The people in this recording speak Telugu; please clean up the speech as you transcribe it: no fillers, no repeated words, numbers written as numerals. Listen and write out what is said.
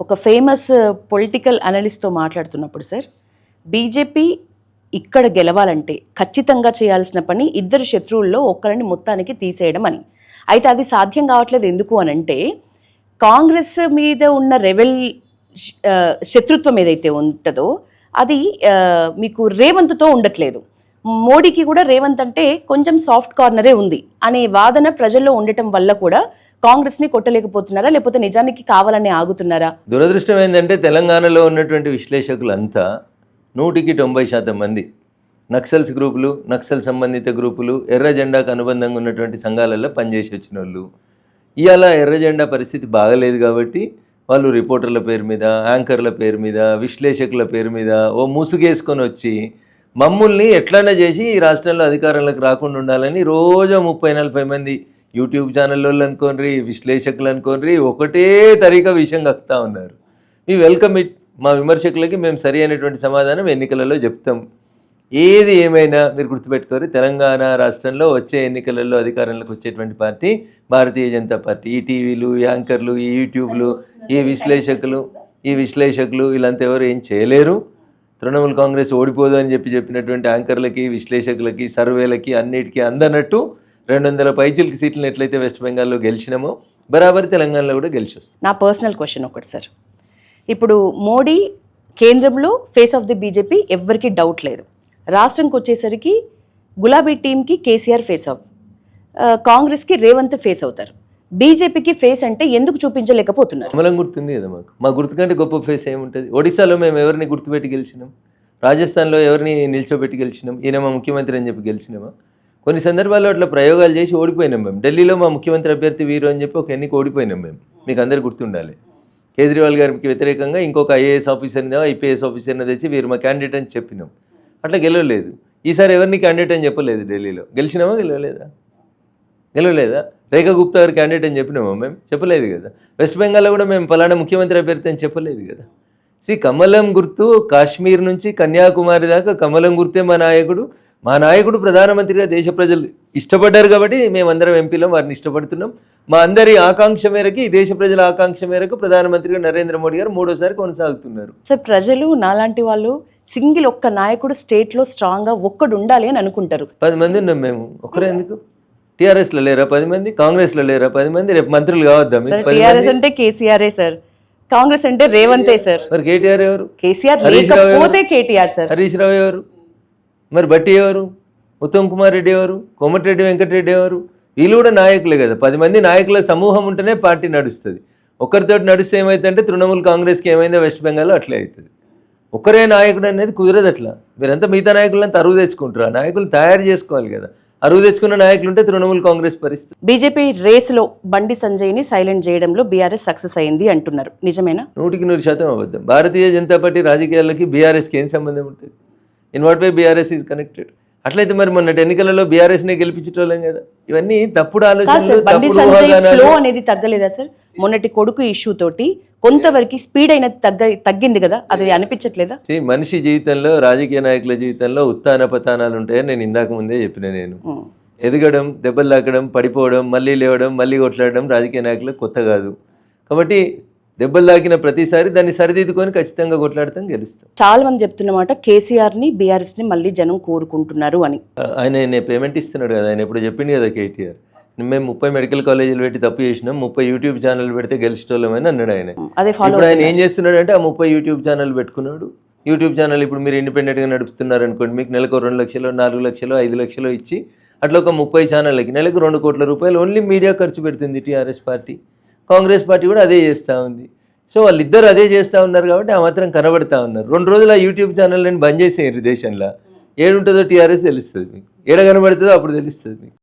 ఒక ఫేమస్ పొలిటికల్ అనలిస్ట్తో మాట్లాడుతున్నప్పుడు సార్, బీజేపీ ఇక్కడ గెలవాలంటే ఖచ్చితంగా చేయాల్సిన పని ఇద్దరు శత్రువుల్లో ఒక్కరిని మొత్తానికి తీసేయడం అని. అయితే అది సాధ్యం కావట్లేదు. ఎందుకు అనంటే కాంగ్రెస్ మీద ఉన్న శత్రుత్వం ఏదైతే ఉంటుందో అది మీకు రేవంత్తో ఉండట్లేదు. మోడీకి కూడా రేవంత్ అంటే కొంచెం సాఫ్ట్ కార్నరే ఉంది అనే వాదన ప్రజల్లో ఉండటం వల్ల కూడా కాంగ్రెస్ని కొట్టలేకపోతున్నారా, లేకపోతే నిజానికి కావాలని ఆగుతున్నారా? దురదృష్టం ఏంటంటే తెలంగాణలో ఉన్నటువంటి విశ్లేషకులంతా 100% మంది నక్సల్స్ గ్రూపులు, నక్సల్ సంబంధిత గ్రూపులు, ఎర్ర జెండాకు అనుబంధంగా ఉన్నటువంటి సంఘాలలో పనిచేసి వచ్చిన వాళ్ళు. ఇవాళ ఎర్ర జెండా పరిస్థితి బాగలేదు కాబట్టి వాళ్ళు రిపోర్టర్ల పేరు మీద, యాంకర్ల పేరు మీద, విశ్లేషకుల పేరు మీద ఓ ముసుగేసుకొని వచ్చి మమ్ముల్ని ఎట్లన్నా చేసి ఈ రాష్ట్రంలో అధికారంలోకి రాకుండా ఉండాలని రోజు 30-40 మంది యూట్యూబ్ ఛానల్లో అనుకోండి, విశ్లేషకులు అనుకోండి, ఒకటే తరీకా విషయం కక్కుతా ఉన్నారు. Me welcome it. మా విమర్శకులకి మేము సరి అయినటువంటి సమాధానం ఎన్నికలలో చెప్తాం. ఏది ఏమైనా మీరు గుర్తుపెట్టుకోరు, తెలంగాణ రాష్ట్రంలో వచ్చే ఎన్నికలలో అధికారంలోకి వచ్చేటువంటి పార్టీ భారతీయ జనతా పార్టీ. ఈ టీవీలు, ఈ యాంకర్లు, ఈ యూట్యూబ్లు, ఈ విశ్లేషకులు వీళ్ళంతా ఎవరు ఏం చేయలేరు. తృణమూల్ కాంగ్రెస్ ఓడిపోదు అని చెప్పినటువంటి యాంకర్లకి, విశ్లేషకులకి, సర్వేలకి అన్నిటికీ అందనట్టు 200 పైచిలకి సీట్లను ఎట్లయితే వెస్ట్ బెంగాల్లో గెలిచినామో బరాబరి తెలంగాణలో కూడా గెలిచి వస్తుంది. నా పర్సనల్ క్వశ్చన్ ఒకటి సార్, ఇప్పుడు మోడీ కేంద్రంలో ఫేస్ ఆఫ్ ది బీజేపీ ఎవ్వరికీ డౌట్ లేదు. రాష్ట్రంకి వచ్చేసరికి గులాబీ టీంకి కేసీఆర్ ఫేస్ ఆఫ్, కాంగ్రెస్కి రేవంత్ ఫేస్ అవుతారు. బీజేపీకి ఫేస్ అంటే ఎందుకు చూపించలేకపోతున్నారు? కమలం గుర్తుంది కదా మాకు. మా గుర్తు కంటే గొప్ప ఫేస్ ఏముంటుంది? ఒడిశాలో మేము ఎవరిని గుర్తుపెట్టి గెలిచినాం? రాజస్థాన్లో ఎవరిని నిల్చోబెట్టి గెలిచినాం? ఈయన మా ముఖ్యమంత్రి అని చెప్పి గెలిచినామా? కొన్ని సందర్భాల్లో అట్లా ప్రయోగాలు చేసి ఓడిపోయినాం మేము. ఢిల్లీలో మా ముఖ్యమంత్రి అభ్యర్థి వీరు అని చెప్పి ఒక ఎన్నిక ఓడిపోయినాం మేము. మీకు అందరు గుర్తుండాలి. కేజ్రీవాల్ గారికి వ్యతిరేకంగా ఇంకొక ఐఏఎస్ ఆఫీసర్ని, ఐపీఎస్ ఆఫీసర్ని తెచ్చి వీరు మా క్యాండిడేట్ అని చెప్పినాం. అట్లా గెలవలేదు. ఈసారి ఎవరిని క్యాండిడేట్ అని చెప్పలేదు. ఢిల్లీలో గెలిచినామా? గెలవలేదా? రేఖా గుప్తా గారు క్యాండిడేట్ అని చెప్పినామా? మేము చెప్పలేదు కదా. వెస్ట్ బెంగాల్లో కూడా మేము పలానా ముఖ్యమంత్రి అభ్యర్థి అని చెప్పలేదు కదా. కమలం గుర్తు కాశ్మీర్ నుంచి కన్యాకుమారి దాకా కమలం గుర్తే మా నాయకుడు ప్రధానమంత్రిగా దేశ ప్రజలు ఇష్టపడ్డారు కాబట్టి మేమందరం ఎంపీలం వారిని ఇష్టపడుతున్నాం. మా అందరి ఆకాంక్ష మేరకు, ఈ దేశ ప్రజల ఆకాంక్ష మేరకు ప్రధానమంత్రిగా నరేంద్ర మోడీ గారు 3వసారి కొనసాగుతున్నారు. సార్, ప్రజలు నాలాంటి వాళ్ళు సింగిల్ ఒక్క నాయకుడు స్టేట్లో స్ట్రాంగ్గా ఒక్కడు ఉండాలి అని అనుకుంటారు. 10 మంది ఉన్నాం మేము. ఒకరే ఎందుకు? టీఆర్ఎస్లో లేరా 10 మంది? కాంగ్రెస్లో లేరా 10 మంది? రేపు మంత్రులు కావద్దా? టీఆర్ఎస్ అంటే కేసీఆరే సార్, కాంగ్రెస్ అంటే రేవంతే సార్. మరి కేటీఆర్ ఎవరు? కేసీఆర్ లేకపోతే కేటీఆర్ సార్. హరీష్ రావు ఎవరు? మరి బట్టి ఎవరు? ఉత్తమ్ కుమార్ రెడ్డి ఎవరు? కోమటిరెడ్డి వెంకటరెడ్డి ఎవరు? వీళ్ళు కూడా నాయకులే కదా. 10 మంది నాయకుల సమూహం ఉంటేనే పార్టీ నడుస్తుంది. ఒకరితో నడిస్తే ఏమైతుందంటే తృణమూల్ కాంగ్రెస్కి ఏమైందో వెస్ట్ బెంగాల్లో అట్లే అవుతుంది. ఒకరే నాయకుడు అనేది కుదరదు. అట్లా మీరంతా మిగతా నాయకులంతా అరువు తెచ్చుకుంటారు. నాయకులు తయారు చేసుకోవాలి కదా. అరువు తెచ్చుకున్న నాయకులు ఉంటే తృణమూల్ కాంగ్రెస్ పరిస్థితి. బీజేపీ రేస్లో బండి సంజయ్ని సైలెంట్ చేయడంలో బీఆర్ఎస్ సక్సెస్ అయింది అంటున్నారు, నిజమేనా? 100% అబద్ధం. భారతీయ జనతా పార్టీ రాజకీయాలకి బీఆర్ఎస్కి ఏం సంబంధం ఉంటుంది? In what way BRS is connected? అట్లయితే మరి మొన్నటి ఎన్నికలలో బీఆర్ఎస్నే గెలిపించటోళ్ళం కదా. ఇవన్నీ తప్పుడు ఆలోచనలు, తప్పుడు ఊహాగానాలు. అనేది తగ్గలేదా సార్? మొన్నటి కొడుకు ఇష్యూ తోటి కొంతవరకు స్పీడ్ అయినది తగ్గింది కదా, అది అనిపించట్లేదా? మనిషి జీవితంలో, రాజకీయ నాయకుల జీవితంలో ఉత్థాన పతానాలు ఉంటాయని నేను ఇందాక ముందే చెప్పిన. నేను ఎదగడం, దెబ్బలు తాకడం, పడిపోవడం, మళ్ళీ లేవడం, మళ్ళీ కొట్లాడడం రాజకీయ నాయకులకు కొత్త కాదు. కాబట్టి దెబ్బలు తాకిన ప్రతిసారి దాన్ని సరిదిద్దుకొని ఖచ్చితంగా కొట్లాడతాం, గెలుస్తాం. చాలా మంది చెప్తున్నమాట కేసీఆర్ని, బీఆర్ఎస్ని మళ్ళీ జనం కోరుకుంటున్నారు అని. ఆయన పేమెంట్ ఇస్తున్నాడు కదా. ఆయన ఎప్పుడు చెప్పింది కదా కేటీఆర్, మేము 30 మెడికల్ కాలేజీలు పెట్టి తప్పు చేసినాం, 30 యూట్యూబ్ ఛానల్ పెడితే గెలిచేటోళ్ళమని అన్నాడు ఆయన. ఇప్పుడు ఆయన ఏం చేస్తున్నాడు అంటే ఆ 30 యూట్యూబ్ ఛానల్ పెట్టుకున్నాడు. యూట్యూబ్ ఛానల్ ఇప్పుడు మీరు ఇండిపెండెంట్గా నడుపుతున్నారు అనుకోండి, మీకు నెలకు 2 లక్షలు, 4 లక్షలు, 5 లక్షలు ఇచ్చి అట్లా ఒక 30 ఛానళ్ళకి నెలకు 2 కోట్ల రూపాయలు ఓన్లీ మీడియా ఖర్చు పెడుతుంది టీఆర్ఎస్ పార్టీ. కాంగ్రెస్ పార్టీ కూడా అదే చేస్తూ ఉంది. సో వాళ్ళిద్దరు అదే చేస్తూ ఉన్నారు కాబట్టి ఆ మాత్రం కనబడతా ఉన్నారు. 2 రోజులు ఆ యూట్యూబ్ ఛానల్ని బంద్ చేసేయండి దేశంలో. ఏడుంటుందో టీఆర్ఎస్ తెలుస్తుంది మీకు, ఏడ కనబడుతుందో అప్పుడు తెలుస్తుంది మీకు.